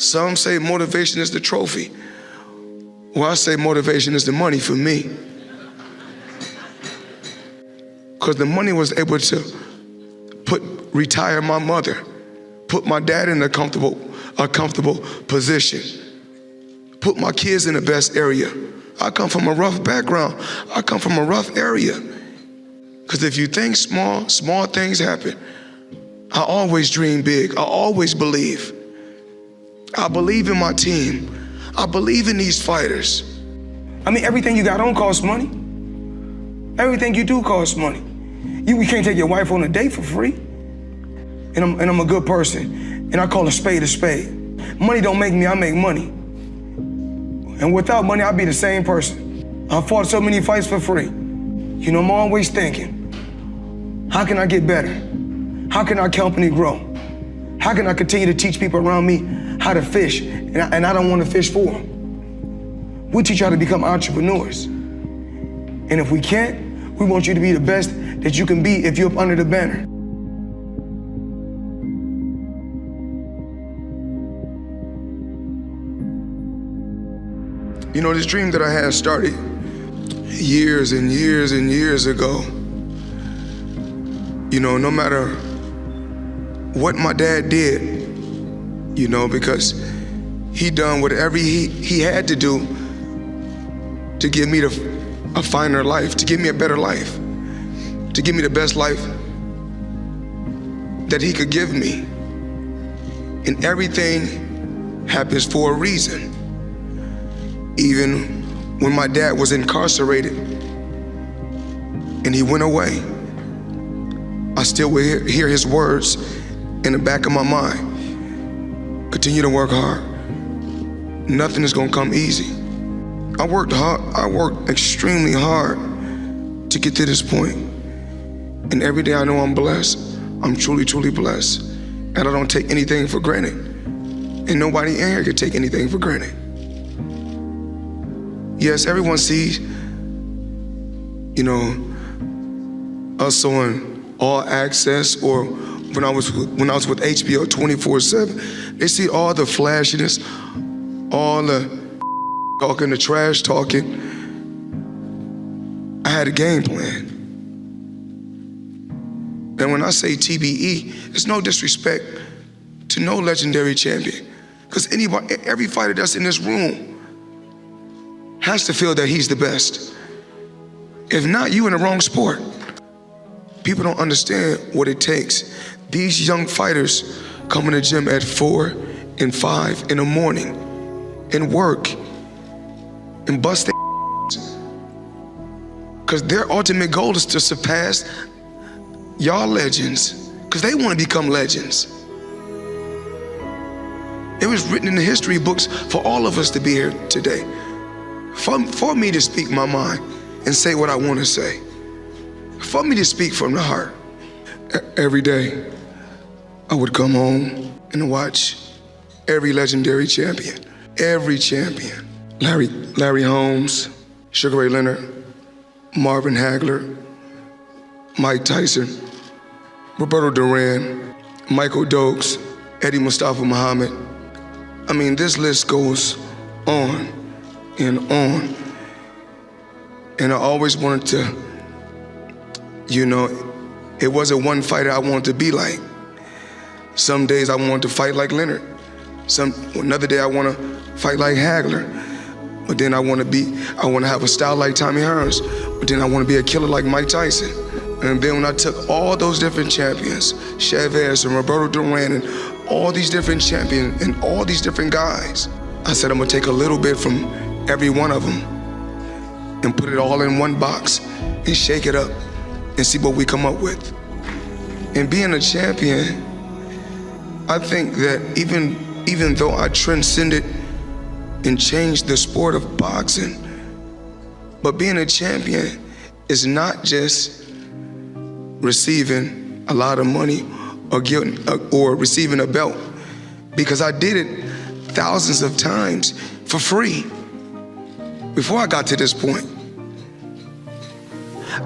Some say motivation is the trophy. Well, I say motivation is the money for me. Because the money was able to retire my mother, put my dad in a comfortable position, put my kids in the best area. I come from a rough background. I come from a rough area. Because if you think small things happen. I always dream big. I always believe. I believe in my team. I believe in these fighters. I mean, everything you got on costs money. Everything you do costs money. You can't take your wife on a date for free. And I'm a good person. And I call a spade a spade. Money don't make me, I make money. And without money, I'd be the same person. I fought so many fights for free. You know, I'm always thinking, how can I get better? How can our company grow? How can I continue to teach people around me how to fish? And I don't want to fish for them. We teach you how to become entrepreneurs. And if we can't, we want you to be the best that you can be if you're up under the banner. You know, this dream that I had started years and years and years ago. You know, no matter what my dad did, you know, because he done whatever he had to do to give me a finer life, to give me a better life, to give me the best life that he could give me. And everything happens for a reason. Even when my dad was incarcerated and he went away, I still will hear his words in the back of my mind. Continue to work hard. Nothing is gonna come easy. I worked hard, I worked extremely hard to get to this point. And every day I know I'm blessed. I'm truly, truly blessed. And I don't take anything for granted. And nobody in here can take anything for granted. Yes, everyone sees, you know, us on All Access, or when I was with HBO 24/7, they see all the flashiness, all the talking, the trash talking. I had a game plan. And when I say TBE, it's no disrespect to no legendary champion, because every fighter that's in this room has to feel that he's the best. If not, you in the wrong sport. People don't understand what it takes. These young fighters come in the gym at 4 and 5 in the morning and work and bust their because their ultimate goal is to surpass y'all legends, because they want to become legends. It was written in the history books for all of us to be here today. For me to speak my mind and say what I want to say. For me to speak from the heart. Every day, I would come home and watch every legendary champion. Every champion. Larry Holmes, Sugar Ray Leonard, Marvin Hagler, Mike Tyson, Roberto Duran, Michael Dokes, Eddie Mustafa Muhammad. I mean, this list goes on and on. And I always wanted to, you know, it wasn't one fighter I wanted to be like. Some days I wanted to fight like Leonard. Another day I want to fight like Hagler. But then I want to have a style like Tommy Hearns. But then I want to be a killer like Mike Tyson. And then when I took all those different champions, Chavez and Roberto Duran and all these different champions and all these different guys, I said I'm gonna take a little bit from every one of them and put it all in one box and shake it up and see what we come up with. And being a champion, I think that even though I transcended and changed the sport of boxing, but being a champion is not just receiving a lot of money or receiving a belt, because I did it thousands of times for free before I got to this point.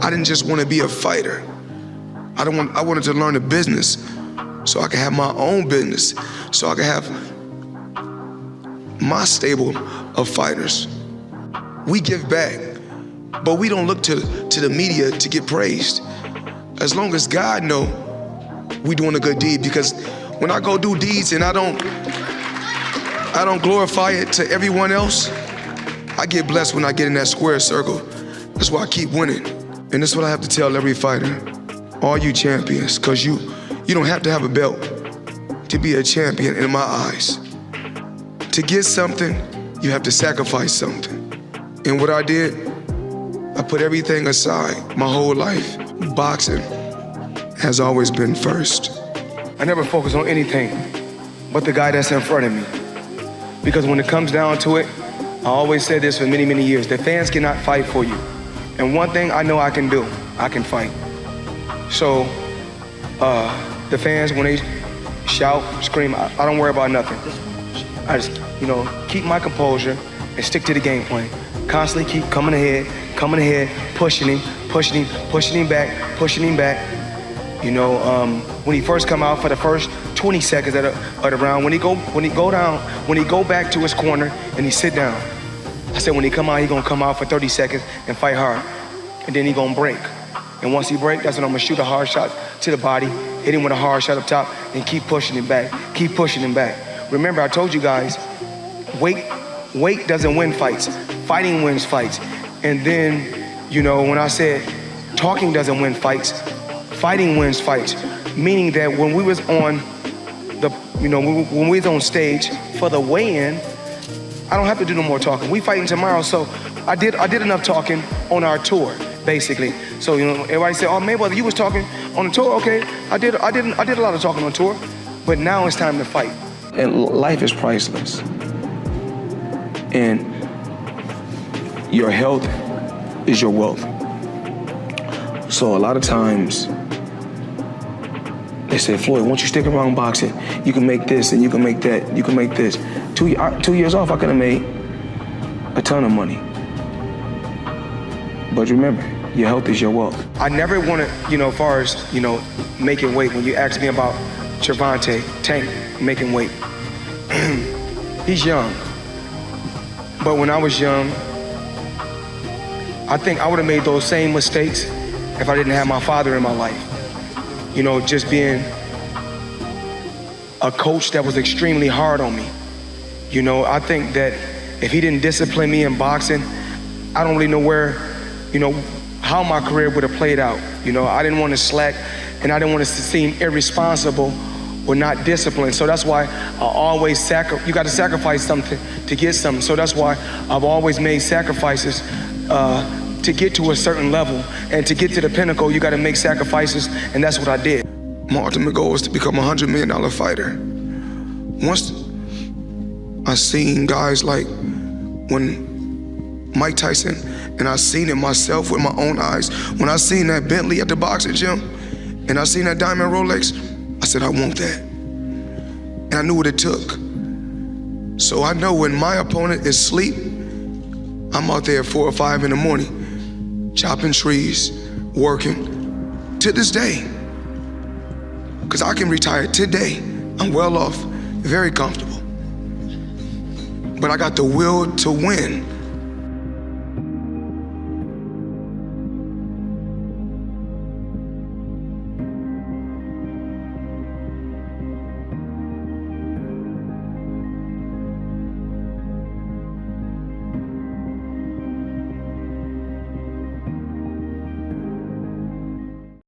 I didn't just want to be a fighter. I wanted to learn the business so I could have my own business, so I could have my stable of fighters, we give back, but we don't look to the media to get praised. As long as God know we doing a good deed, because when I go do deeds and I don't glorify it to everyone else, I get blessed when I get in that square circle. That's why I keep winning. And that's what I have to tell every fighter, all you champions, because you don't have to have a belt to be a champion in my eyes. To get something, you have to sacrifice something. And what I did, I put everything aside my whole life. Boxing has always been first. I never focus on anything but the guy that's in front of me. Because when it comes down to it, I always said this for many, many years, the fans cannot fight for you. And one thing I know I can do, I can fight. So the fans, when they shout, scream, I don't worry about nothing. I just, keep my composure and stick to the game plan. Constantly keep coming ahead, pushing him back. When he first come out for the first 20 seconds of the round, when he go back to his corner and he sit down, I said when he come out, he gonna come out for 30 seconds and fight hard, and then he gonna break. And once he break, that's when I'm gonna shoot a hard shot to the body, hit him with a hard shot up top, and keep pushing him back. Remember, I told you guys, weight doesn't win fights. Fighting wins fights. And then, when I said talking doesn't win fights, fighting wins fights. Meaning that when we was on when we was on stage for the weigh-in, I don't have to do no more talking. We fighting tomorrow, so I did enough talking on our tour, basically. So everybody said, "Oh, Mayweather, you was talking on the tour." Okay, I did a lot of talking on tour, but now it's time to fight. And life is priceless, and your health is your wealth. So a lot of times they say, "Floyd, once you stick around boxing, you can make this and you can make that, you can make this." 2 years off, I could have made a ton of money. But remember, your health is your wealth. I never wanted, as far as, making weight, when you asked me about Gervonta, Tank, making weight, he's young. But when I was young, I think I would have made those same mistakes if I didn't have my father in my life. Just being a coach that was extremely hard on me. I think that if he didn't discipline me in boxing, I don't really know where, how my career would have played out. I didn't want to slack, and I didn't want to seem irresponsible or not disciplined. So that's why I always you got to sacrifice something to get something. So that's why I've always made sacrifices to get to a certain level. And to get to the pinnacle, you got to make sacrifices, and that's what I did. My ultimate goal was to become a $100 million fighter. Once I seen guys like when Mike Tyson, and I seen it myself with my own eyes. When I seen that Bentley at the boxing gym, and I seen that diamond Rolex, I said, I want that. And I knew what it took. So I know when my opponent is asleep, I'm out there at 4 or 5 in the morning, chopping trees, working, to this day. Because I can retire today. I'm well off, very comfortable. But I got the will to win.